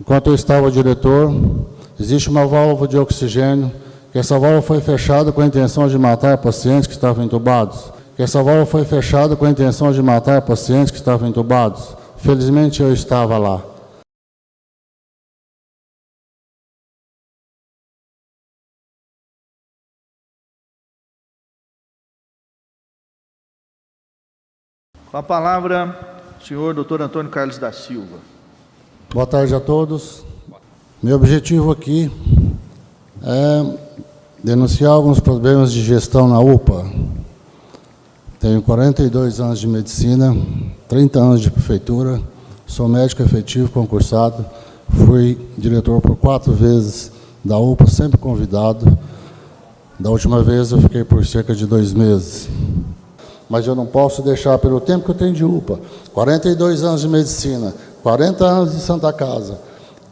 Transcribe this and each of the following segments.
Enquanto eu estava diretor, existe uma válvula de oxigênio, que essa válvula foi fechada com a intenção de matar pacientes que estavam entubados. Essa válvula foi fechada com a intenção de matar pacientes que estavam entubados. Felizmente eu estava lá. Com a palavra, o senhor Dr. Antônio Carlos da Silva. Boa tarde a todos. Meu objetivo aqui é denunciar alguns problemas de gestão na UPA. Tenho 42 anos de medicina, 30 anos de prefeitura, sou médico efetivo concursado, fui diretor por 4 vezes da UPA, sempre convidado. Da última vez eu fiquei por cerca de 2 meses. Mas eu não posso deixar, pelo tempo que eu tenho de UPA, 42 anos de medicina, 40 anos de Santa Casa,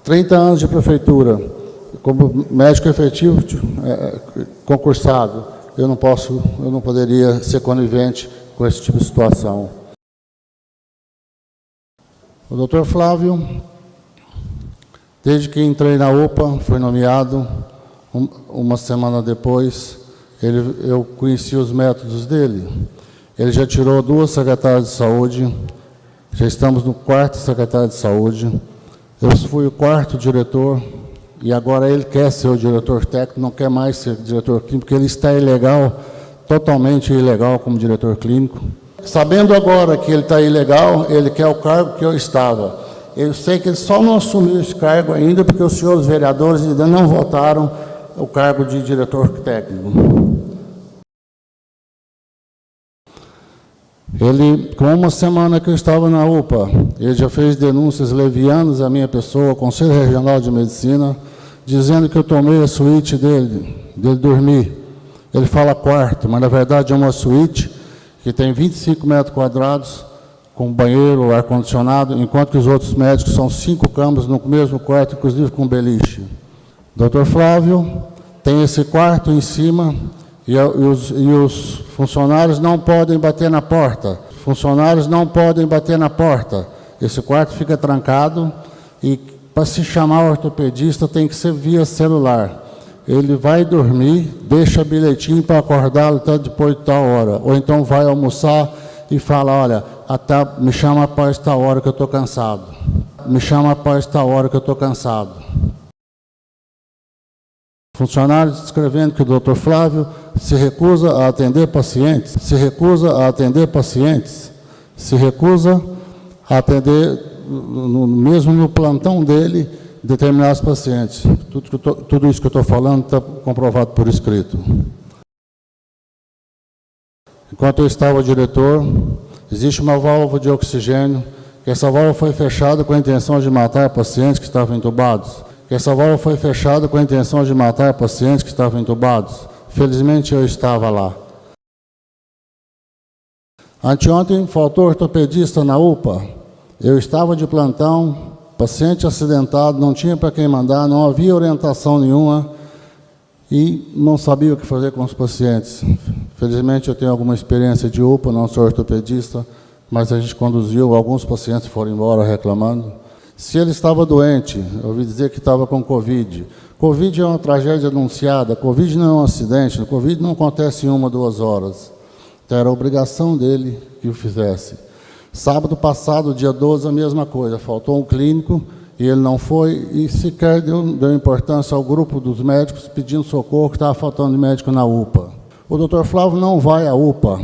30 anos de prefeitura, como médico efetivo concursado, eu não poderia ser conivente com esse tipo de situação. O Dr. Flávio, desde que entrei na UPA, foi nomeado, uma semana depois, eu conheci os métodos dele. Ele já tirou 2 secretárias de saúde, já estamos no 4º secretário de saúde. Eu fui o 4º diretor e agora ele quer ser o diretor técnico, não quer mais ser diretor clínico, porque ele está ilegal, totalmente ilegal como diretor clínico. Sabendo agora que ele está ilegal, ele quer o cargo que eu estava. Eu sei que ele só não assumiu esse cargo ainda porque os senhores vereadores ainda não votaram o cargo de diretor técnico. Ele, com uma semana que eu estava na UPA, ele já fez denúncias levianas à minha pessoa, ao Conselho Regional de Medicina, dizendo que eu tomei a suíte dele dormir. Ele fala quarto, mas na verdade é uma suíte que tem 25 metros quadrados, com banheiro, ar-condicionado, enquanto que os outros médicos são 5 camas no mesmo quarto, inclusive com beliche. Dr. Flávio tem esse quarto em cima, e os funcionários não podem bater na porta. Funcionários não podem bater na porta. Esse quarto fica trancado e, para se chamar o ortopedista, tem que ser via celular. Ele vai dormir, deixa bilhetinho para acordá-lo até depois de tal hora. Ou então vai almoçar e fala, olha, me chama após tal hora que eu estou cansado. Me chama após tal hora que eu estou cansado. Funcionários descrevendo que o Dr. Flávio se recusa a atender pacientes, mesmo no plantão dele, determinados pacientes. Tudo isso que eu estou falando está comprovado por escrito. Enquanto eu estava diretor, existe uma válvula de oxigênio, que essa válvula foi fechada com a intenção de matar pacientes que estavam entubados. Essa válvula foi fechada com a intenção de matar pacientes que estavam entubados. Felizmente eu estava lá. Anteontem faltou ortopedista na UPA. Eu estava de plantão, paciente acidentado, não tinha para quem mandar, não havia orientação nenhuma e não sabia o que fazer com os pacientes. Felizmente eu tenho alguma experiência de UPA, não sou ortopedista, mas a gente conduziu, alguns pacientes foram embora reclamando. Se ele estava doente, eu ouvi dizer que estava com Covid. Covid é uma tragédia anunciada, Covid não é um acidente, Covid não acontece em 1 ou 2 horas. Então era a obrigação dele que o fizesse. Sábado passado, dia 12, a mesma coisa, faltou um clínico e ele não foi e sequer deu importância ao grupo dos médicos pedindo socorro que estava faltando médico na UPA. O Dr. Flávio não vai à UPA.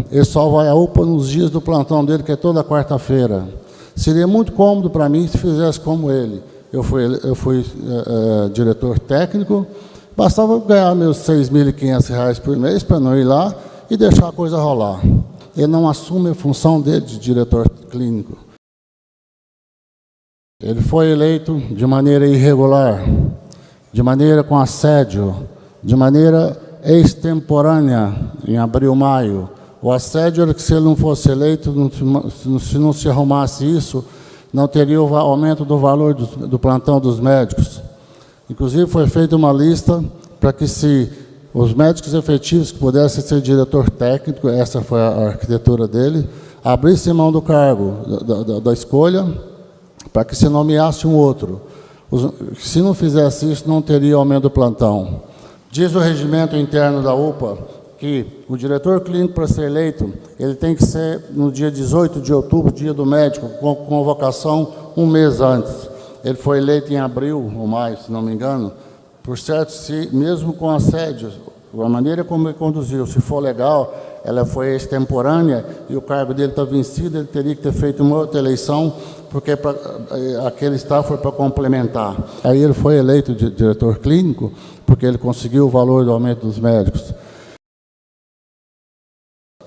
Ele só vai à UPA nos dias do plantão dele, que é toda quarta-feira. Seria muito cômodo para mim se fizesse como ele. Eu fui diretor técnico, bastava ganhar meus R$6.500 por mês para não ir lá e deixar a coisa rolar. Ele não assume a função dele de diretor clínico. Ele foi eleito de maneira irregular, de maneira com assédio, de maneira extemporânea, em abril, maio. O assédio era que, se ele não fosse eleito, se não se arrumasse isso, não teria o aumento do valor do plantão dos médicos. Inclusive, foi feita uma lista para que, se os médicos efetivos que pudessem ser diretor técnico, essa foi a arquitetura dele, abrissem mão do cargo, da escolha, para que se nomeasse um outro. Se não fizesse isso, não teria aumento do plantão. Diz o regimento interno da UPA que o diretor clínico, para ser eleito, ele tem que ser no dia 18 de outubro, dia do médico, com convocação um mês antes. Ele foi eleito em abril ou maio, se não me engano. Por certo, se, mesmo com assédio, a maneira como ele conduziu, se for legal, ela foi extemporânea e o cargo dele está vencido, ele teria que ter feito uma outra eleição, porque aquele staff foi para complementar. Aí ele foi eleito de diretor clínico, porque ele conseguiu o valor do aumento dos médicos.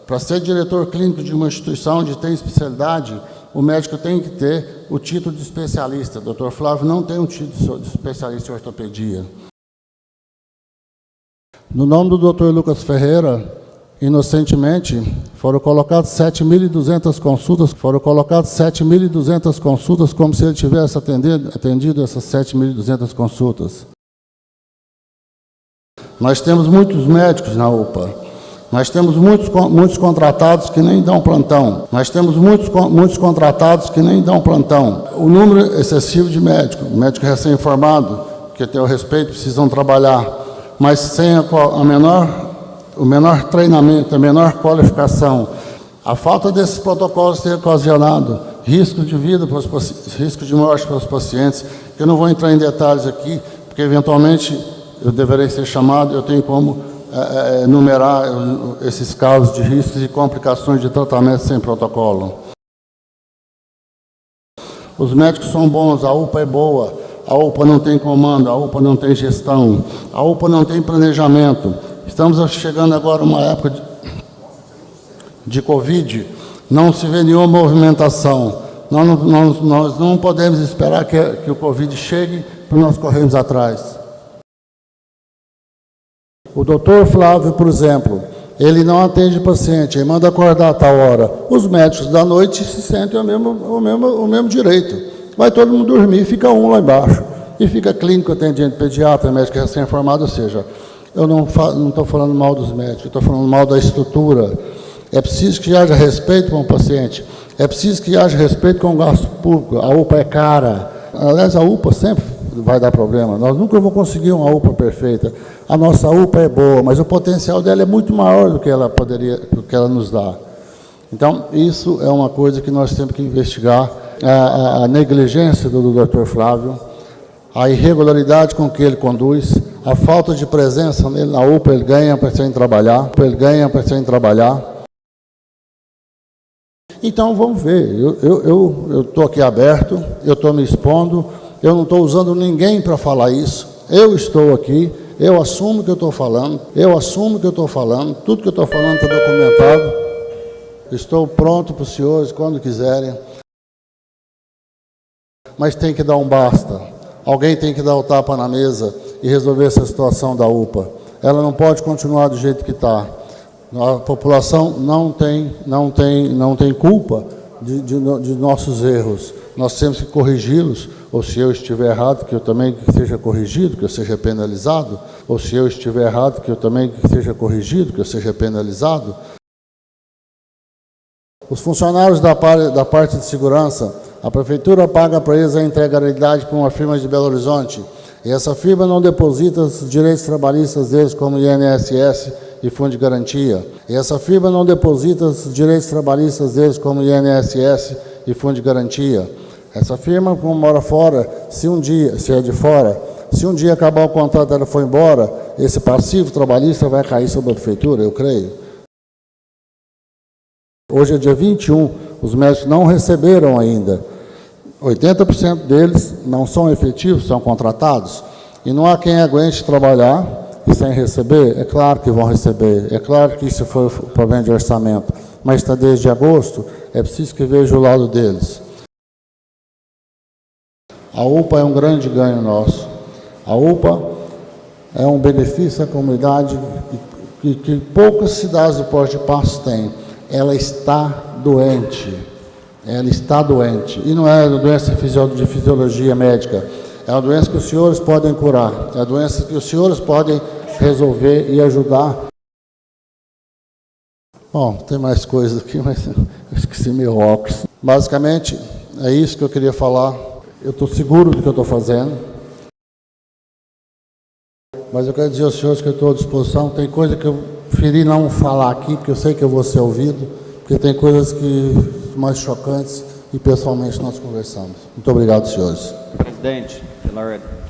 Para ser diretor clínico de uma instituição onde tem especialidade, o médico tem que ter o título de especialista. O Dr. Flávio não tem um título de especialista em ortopedia. No nome do Dr. Lucas Ferreira, inocentemente, foram colocadas 7.200 consultas, como se ele tivesse atendido essas 7.200 consultas. Nós temos muitos médicos na UPA. Nós temos muitos contratados que nem dão plantão. O número excessivo de médicos, médico recém-formado, que tem o respeito, precisam trabalhar, mas sem o menor treinamento, a menor qualificação. A falta desses protocolos tem ocasionado risco de vida, risco de morte para os pacientes. Eu não vou entrar em detalhes aqui, porque eventualmente eu deverei ser chamado, eu tenho como enumerar esses casos de riscos e complicações de tratamento sem protocolo. Os médicos são bons, a UPA é boa, a UPA não tem comando, a UPA não tem gestão, a UPA não tem planejamento. Estamos chegando agora a uma época de Covid, não se vê nenhuma movimentação. Nós não podemos esperar que o Covid chegue para nós corrermos atrás. O doutor Flávio, por exemplo, ele não atende paciente, ele manda acordar a tal hora. Os médicos da noite se sentem o mesmo direito. Vai todo mundo dormir, fica um lá embaixo. E fica clínico, atendente, pediatra, médico recém-formado, ou seja, eu não estou falando mal dos médicos, estou falando mal da estrutura. É preciso que haja respeito com o paciente, é preciso que haja respeito com o gasto público. A UPA é cara. Aliás, a UPA sempre vai dar problema. Nós nunca vamos conseguir uma UPA perfeita. A nossa UPA é boa, mas o potencial dela é muito maior do que ela nos dá. Então, isso é uma coisa que nós temos que investigar. A negligência do Dr. Flávio, a irregularidade com que ele conduz, a falta de presença nele na UPA, ele ganha para sem trabalhar. Então, vamos ver. Eu estou aqui aberto, eu estou me expondo, eu não estou usando ninguém para falar isso. Eu estou aqui, eu assumo que eu estou falando, tudo que eu estou falando está documentado. Estou pronto para os senhores quando quiserem. Mas tem que dar um basta. Alguém tem que dar o tapa na mesa e resolver essa situação da UPA. Ela não pode continuar do jeito que está. A população não tem culpa de nossos erros. Nós temos que corrigi-los, ou se eu estiver errado, que eu também seja corrigido, que eu seja penalizado, ou se eu estiver errado, que eu também seja corrigido, que eu seja penalizado. Os funcionários da parte de segurança, a prefeitura paga para eles a integralidade para uma firma de Belo Horizonte, e essa firma não deposita os direitos trabalhistas deles como INSS e Fundo de Garantia. E essa firma não deposita os direitos trabalhistas deles como INSS e Fundo de Garantia. Essa firma, como mora fora, se é de fora, se um dia acabar o contrato dela for embora, esse passivo trabalhista vai cair sobre a prefeitura, eu creio. Hoje é dia 21, os médicos não receberam ainda. 80% deles não são efetivos, são contratados. E não há quem aguente trabalhar e sem receber. É claro que vão receber, é claro que isso foi o problema de orçamento. Mas está desde agosto, é preciso que veja o lado deles. A UPA é um grande ganho nosso. A UPA é um benefício à comunidade que poucas cidades do Porto de Passos têm. Ela está doente. E não é uma doença de fisiologia médica. É uma doença que os senhores podem curar. É uma doença que os senhores podem resolver e ajudar. Bom, tem mais coisas aqui, mas eu esqueci meu óculos. Basicamente, É isso que eu queria falar. Eu estou seguro do que eu estou fazendo. Mas eu quero dizer aos senhores que eu estou à disposição. Tem coisa que eu preferi não falar aqui, porque eu sei que eu vou ser ouvido, porque tem coisas que mais chocantes e pessoalmente nós conversamos. Muito obrigado, senhores. Presidente, pela ordem.